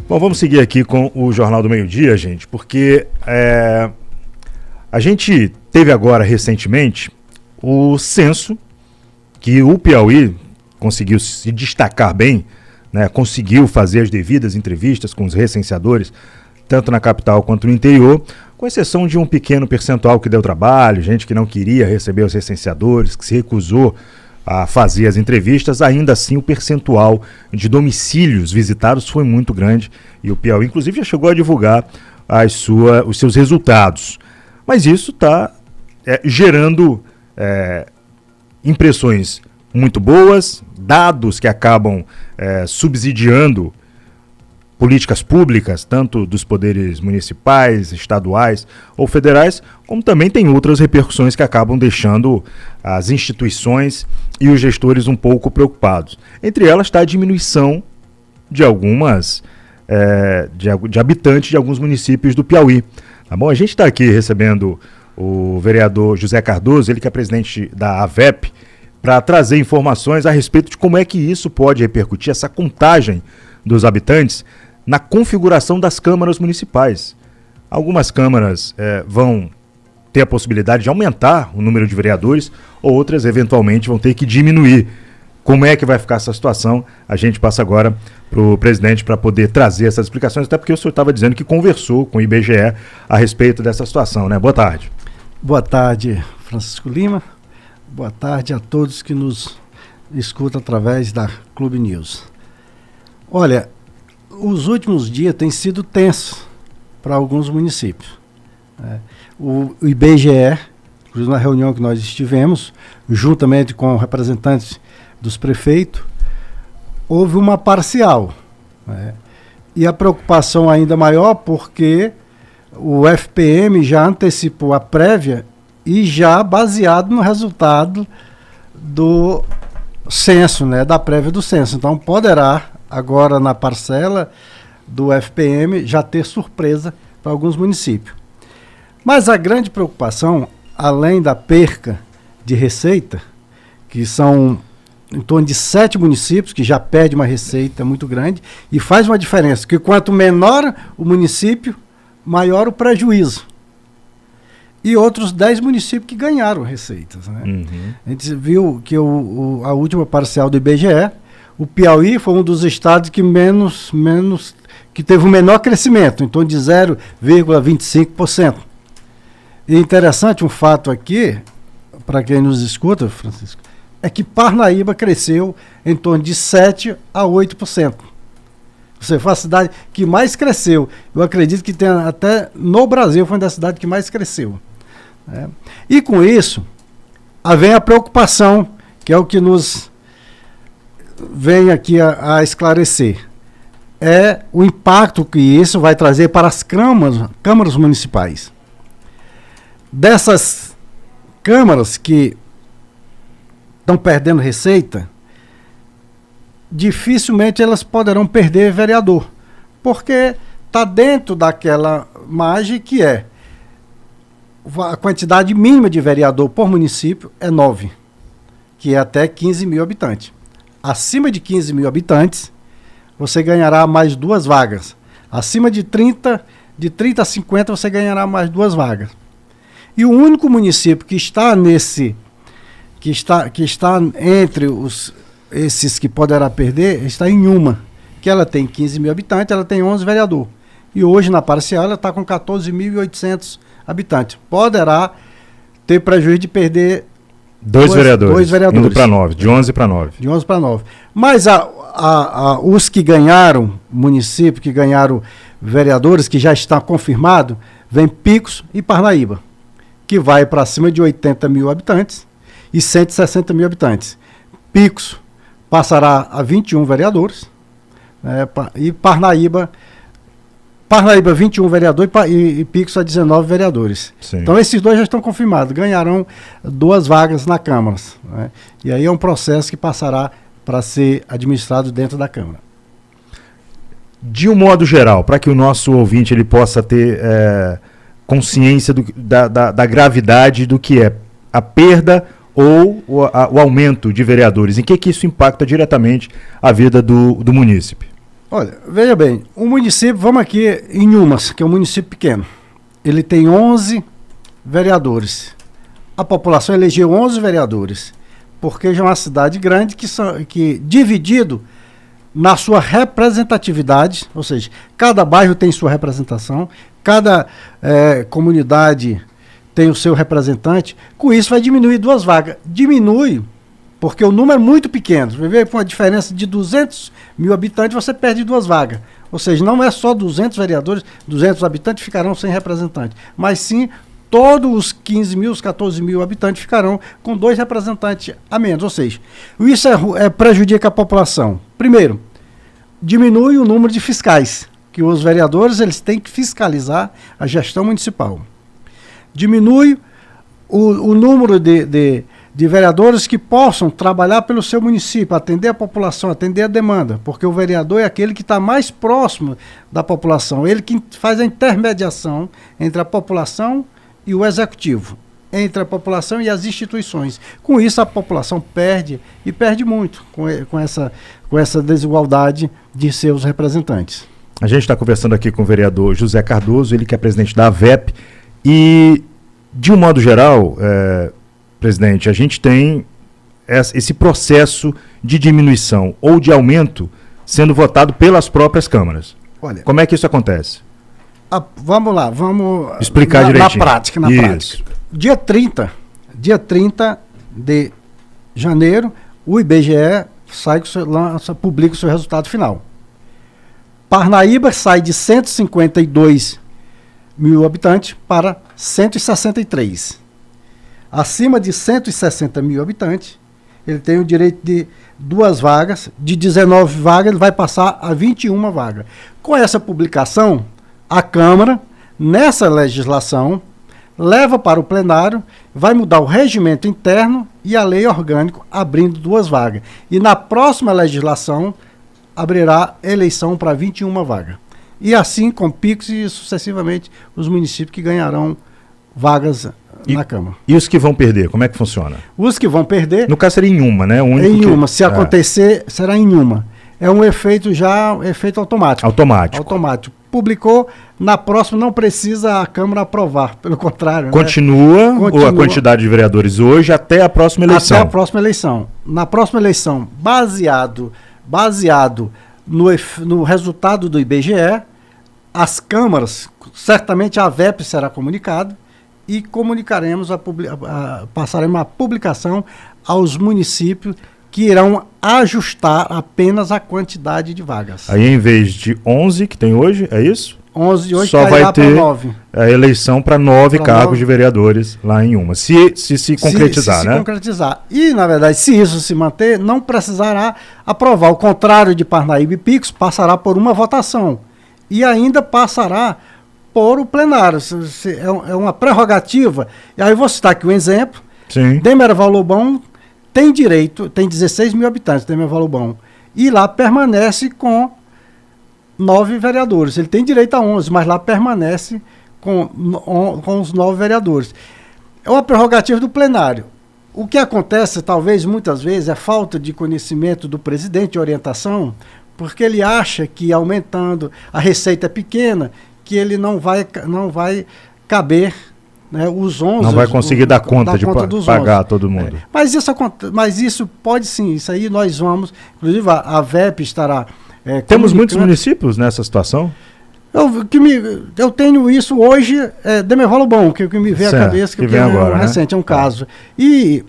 Bom, vamos seguir aqui com o Jornal do Meio-Dia, gente, porque a gente teve agora, recentemente, o censo, que o Piauí conseguiu se destacar bem, né, conseguiu fazer as devidas entrevistas com os recenseadores, tanto na capital quanto no interior, com exceção de um pequeno percentual que deu trabalho, gente que não queria receber os recenseadores, que se recusou a fazer as entrevistas. Ainda assim o percentual de domicílios visitados foi muito grande e o Piauí inclusive já chegou a divulgar os seus resultados. Mas isso está gerando impressões muito boas, dados que acabam subsidiando políticas públicas, tanto dos poderes municipais, estaduais ou federais, como também tem outras repercussões que acabam deixando as instituições e os gestores um pouco preocupados. Entre elas está a diminuição de algumas de habitantes de alguns municípios do Piauí. Tá bom? A gente está aqui recebendo o vereador José Cardoso, ele que é presidente da AVEP, para trazer informações a respeito de como é que isso pode repercutir, essa contagem dos habitantes, na configuração das câmaras municipais. Algumas câmaras vão ter a possibilidade de aumentar o número de vereadores, outras eventualmente vão ter que diminuir. Como é que vai ficar essa situação? A gente passa agora para o presidente para poder trazer essas explicações, até porque o senhor estava dizendo que conversou com o IBGE a respeito dessa situação, né? Boa tarde. Boa tarde, Francisco Lima. Boa tarde a todos que nos escutam através da Clube News. Olha, os últimos dias têm sido tensos para alguns municípios. O IBGE, inclusive na reunião que nós estivemos, juntamente com representantes dos prefeitos, houve uma parcial. E a preocupação ainda maior porque o FPM já antecipou a prévia e já baseado no resultado do censo, da prévia do censo. Então poderá agora na parcela do FPM já ter surpresa para alguns municípios. Mas a grande preocupação, além da perca de receita, que são em torno de 7 municípios que já perdem uma receita muito grande, e faz uma diferença, que quanto menor o município, maior o prejuízo. E outros 10 municípios que ganharam receitas. Uhum. A gente viu que a última parcial do IBGE, o Piauí foi um dos estados que que teve o menor crescimento, em torno de 0,25%. E interessante um fato aqui, para quem nos escuta, Francisco, é que Parnaíba cresceu em torno de 7% a 8%. Você foi a cidade que mais cresceu. Eu acredito que tem até no Brasil foi uma das cidades que mais cresceu. E com isso, vem a preocupação, que é o que nos vem aqui a esclarecer. É o impacto que isso vai trazer para as câmaras municipais. Dessas câmaras que estão perdendo receita, dificilmente elas poderão perder vereador, porque está dentro daquela margem que é a quantidade mínima de vereador por município é 9, que é até 15 mil habitantes. Acima de 15 mil habitantes, você ganhará mais 2 vagas. Acima de 30 a 50, você ganhará mais 2 vagas. E o único município que está entre esses que poderá perder, está em Uma, que ela tem 15 mil habitantes, ela tem 11 vereadores. E hoje, na parcial, ela está com 14.800 habitantes. Poderá ter prejuízo de perder dois vereadores. Indo para 9, de 11 para 9. De 11 para 9. Mas os que ganharam, municípios que ganharam vereadores, que já está confirmado, vem Picos e Parnaíba, que vai para cima de 80 mil habitantes e 160 mil habitantes. Picos passará a 21 vereadores, e Parnaíba 21 vereadores e Picos a 19 vereadores. Sim. Então esses dois já estão confirmados, ganharão 2 vagas na Câmara. E aí é um processo que passará para ser administrado dentro da Câmara. De um modo geral, para que o nosso ouvinte ele possa ter consciência da gravidade do que é a perda ou o aumento de vereadores, em que isso impacta diretamente a vida do munícipe? Olha, veja bem, o município, vamos aqui em Inhumas, que é um município pequeno. Ele tem 11 vereadores. A população elegeu 11 vereadores, porque já é uma cidade grande que dividido na sua representatividade, ou seja, cada bairro tem sua representação, cada comunidade tem o seu representante. Com isso vai diminuir 2 vagas. Diminui porque o número é muito pequeno. Você vê, com a diferença de 200 mil habitantes, você perde 2 vagas. Ou seja, não é só 200 vereadores, 200 habitantes ficarão sem representante, mas sim todos os 15 mil, os 14 mil habitantes ficarão com 2 representantes a menos. Ou seja, isso prejudica a população. Primeiro, diminui o número de fiscais, que os vereadores eles têm que fiscalizar a gestão municipal. Diminui o número de vereadores que possam trabalhar pelo seu município, atender a população, atender a demanda, porque o vereador é aquele que está mais próximo da população, ele que faz a intermediação entre a população e o executivo, entre a população e as instituições. Com isso, a população perde, e perde muito, com essa desigualdade de seus representantes. A gente está conversando aqui com o vereador José Cardoso, ele que é presidente da AVEP, e, de um modo geral, presidente, a gente tem esse processo de diminuição ou de aumento sendo votado pelas próprias câmaras. Olha, como é que isso acontece? Vamos lá, vamos explicar direitinho. Na prática. Dia 30 de janeiro, o IBGE publica o seu resultado final. Parnaíba sai de 152 mil habitantes para 163. Acima de 160 mil habitantes, ele tem o direito de 2 vagas, de 19 vagas ele vai passar a 21 vagas. Com essa publicação, a Câmara, nessa legislação, leva para o plenário, vai mudar o regimento interno e a lei orgânica, abrindo 2 vagas. E na próxima legislação, abrirá eleição para 21 vagas. E assim, com picos e sucessivamente, os municípios que ganharão vagas na Câmara. E os que vão perder, como é que funciona? Os que vão perder... No caso seria em uma, né? Em uma, se acontecer, será em uma. É um efeito automático. Automático. Publicou, na próxima não precisa a Câmara aprovar, pelo contrário. Continua a quantidade de vereadores hoje até a próxima eleição? Até a próxima eleição. Na próxima eleição, baseado no resultado do IBGE, as câmaras, certamente a AVEP será comunicada e comunicaremos, passaremos a publicação aos municípios que irão ajustar apenas a quantidade de vagas. Aí, em vez de 11 que tem hoje, é isso? 11 hoje só vai ter 9. A eleição para 9 cargos de vereadores lá em uma. Se concretizar, né? Se concretizar. E, na verdade, se isso se manter, não precisará aprovar. Ao contrário de Parnaíba e Picos, passará por uma votação. E ainda passará por o plenário. É uma prerrogativa. E aí eu vou citar aqui um exemplo. Sim. Demerval Lobão tem direito, tem 16 mil habitantes, Demerval Lobão. E lá permanece com 9 vereadores. Ele tem direito a 11, mas lá permanece com os 9 vereadores. É uma prerrogativa do plenário. O que acontece, talvez, muitas vezes, é falta de conhecimento do presidente de orientação, porque ele acha que aumentando a receita pequena, que ele não vai caber, né, os 11... Não vai conseguir dar conta de pagar todo mundo. Mas isso pode sim, isso aí nós vamos... Inclusive a VEP estará... Temos muitos municípios nessa situação? Eu tenho isso hoje, Demerval Lobão, que me vem à cabeça, que vem agora, recente, é um caso. E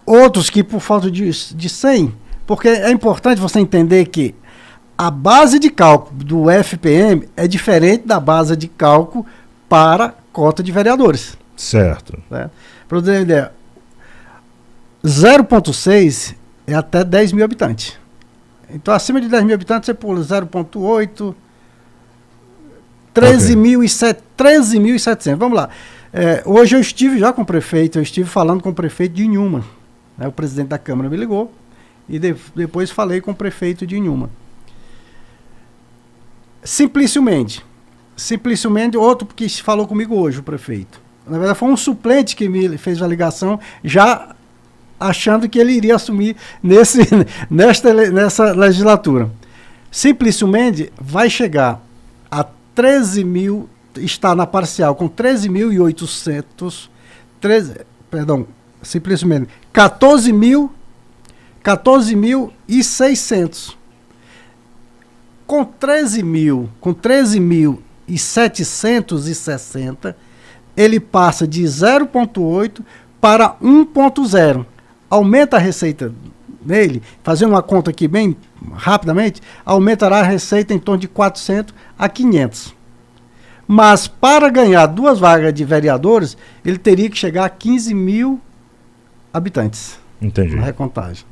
outros que por falta de 100, porque é importante você entender que a base de cálculo do FPM é diferente da base de cálculo para cota de vereadores. Certo. Né? Para você ter uma ideia, 0,6 é até 10 mil habitantes. Então, acima de 10 mil habitantes, você pula 0,8, 13.700. Vamos lá. Hoje eu estive já com o prefeito, eu estive falando com o prefeito de Inhuma. Né? O presidente da Câmara me ligou e depois falei com o prefeito de Inhuma. Simplesmente, outro que falou comigo hoje, o prefeito. Na verdade, foi um suplente que me fez a ligação, já achando que ele iria assumir nessa legislatura. Simplício Mendes vai chegar a 13 mil, está na parcial com 13.800, Simplício Mendes, 14.600. Com 13.760, ele passa de 0,8 para 1,0. Aumenta a receita nele, fazendo uma conta aqui bem rapidamente, aumentará a receita em torno de 400 a 500. Mas para ganhar 2 vagas de vereadores, ele teria que chegar a 15 mil habitantes. Entendi. Na recontagem.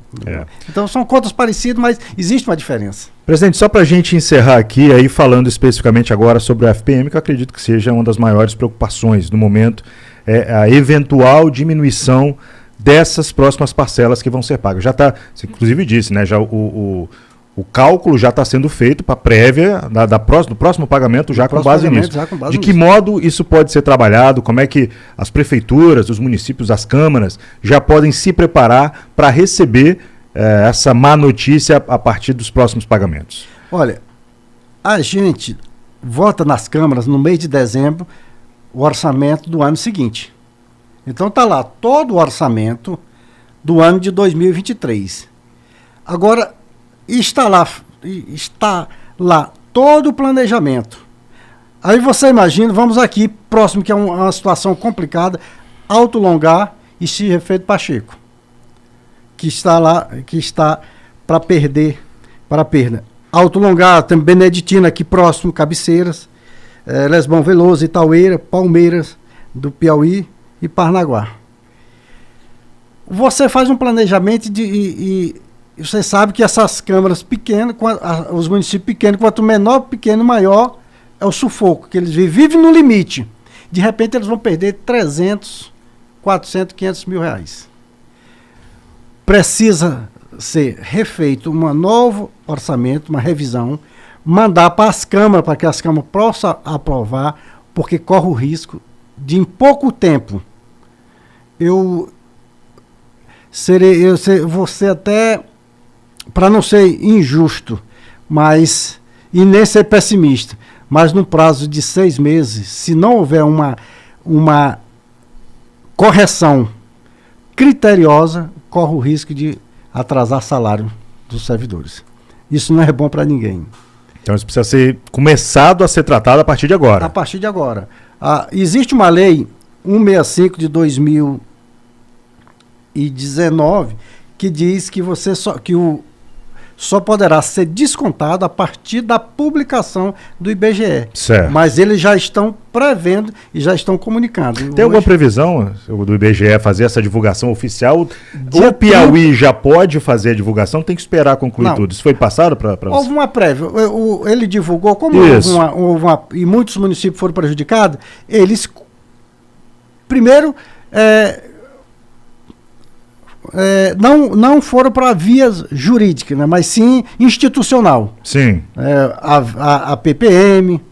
Então são contas parecidas, mas existe uma diferença. Presidente, só para a gente encerrar aqui, aí falando especificamente agora sobre o FPM, que eu acredito que seja uma das maiores preocupações no momento, é a eventual diminuição dessas próximas parcelas que vão ser pagas. Já está, você inclusive disse, né? Já o cálculo já está sendo feito para a prévia do próximo pagamento já com base nisso. De que modo isso pode ser trabalhado? Como é que as prefeituras, os municípios, as câmaras já podem se preparar para receber essa má notícia a partir dos próximos pagamentos? Olha, a gente vota nas câmaras no mês de dezembro o orçamento do ano seguinte. Então está lá todo o orçamento do ano de 2023. Agora, está lá todo o planejamento. Aí você imagina, vamos aqui, próximo, que é uma situação complicada, Alto Longar e Chirrefeito Pacheco, que está lá, que está para perda. Alto Longar, tem Beneditina aqui próximo, Cabeceiras, Lesbão Veloso, Itaueira, Palmeiras, do Piauí e Parnaguá. Você faz um planejamento e você sabe que essas câmaras pequenas, os municípios pequenos, quanto menor, pequeno, maior, é o sufoco, que eles vivem no limite. De repente eles vão perder 300, 400, 500 mil reais. Precisa ser refeito um novo orçamento, uma revisão, mandar para as câmaras, para que as câmaras possam aprovar, porque corre o risco de, em pouco tempo, vou ser até, para não ser injusto, mas, e nem ser pessimista, mas no prazo de 6 meses, se não houver uma correção criteriosa, corre o risco de atrasar salário dos servidores. Isso não é bom para ninguém. Então isso precisa ser começado a ser tratado a partir de agora. A partir de agora. Existe uma lei 165 de 2019 que diz que só poderá ser descontado a partir da publicação do IBGE. Certo. Mas eles já estão prevendo e já estão comunicando. Tem alguma previsão do IBGE fazer essa divulgação oficial? O Piauí já pode fazer a divulgação? Tem que esperar concluir tudo. Isso foi passado para você? Houve uma prévia. Ele divulgou, como e muitos municípios foram prejudicados, eles primeiro não foram para vias jurídicas, né, mas sim institucional. Sim. A PPM,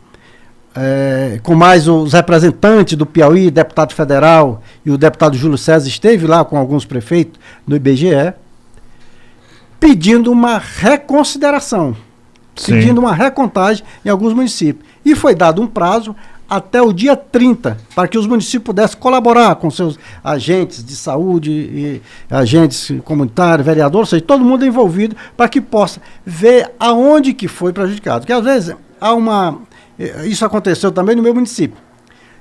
com mais os representantes do Piauí, deputado federal e o deputado Júlio César esteve lá com alguns prefeitos do IBGE, pedindo uma reconsideração, pedindo uma recontagem em alguns municípios. E foi dado um prazo até o dia 30, para que os municípios pudessem colaborar com seus agentes de saúde, e agentes comunitários, vereadores, ou seja, todo mundo envolvido, para que possa ver aonde que foi prejudicado. Porque às vezes isso aconteceu também no meu município.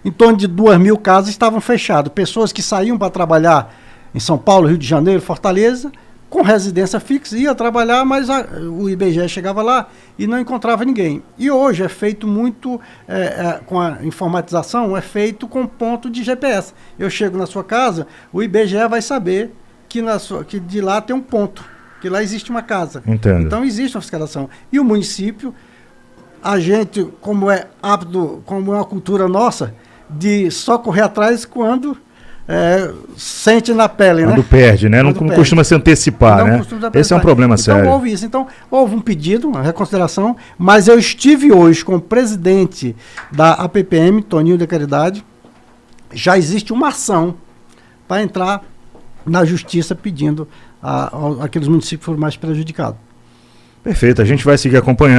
Em torno de 2.000 casas estavam fechadas. Pessoas que saíam para trabalhar em São Paulo, Rio de Janeiro, Fortaleza, com residência fixa, ia trabalhar, mas o IBGE chegava lá e não encontrava ninguém. E hoje é feito muito, com a informatização, é feito com ponto de GPS. Eu chego na sua casa, o IBGE vai saber que de lá tem um ponto, que lá existe uma casa. Entendo. Então existe uma fiscalização. E o município, a gente, como é uma cultura nossa, de só correr atrás quando sente na pele, quando perde, né? Não costuma se antecipar, né? Esse é um problema sério. Então houve isso. Então houve um pedido, uma reconsideração, mas eu estive hoje com o presidente da APPM, Toninho de Caridade. Já existe uma ação para entrar na justiça pedindo aqueles municípios que foram mais prejudicados. Perfeito, a gente vai seguir acompanhando.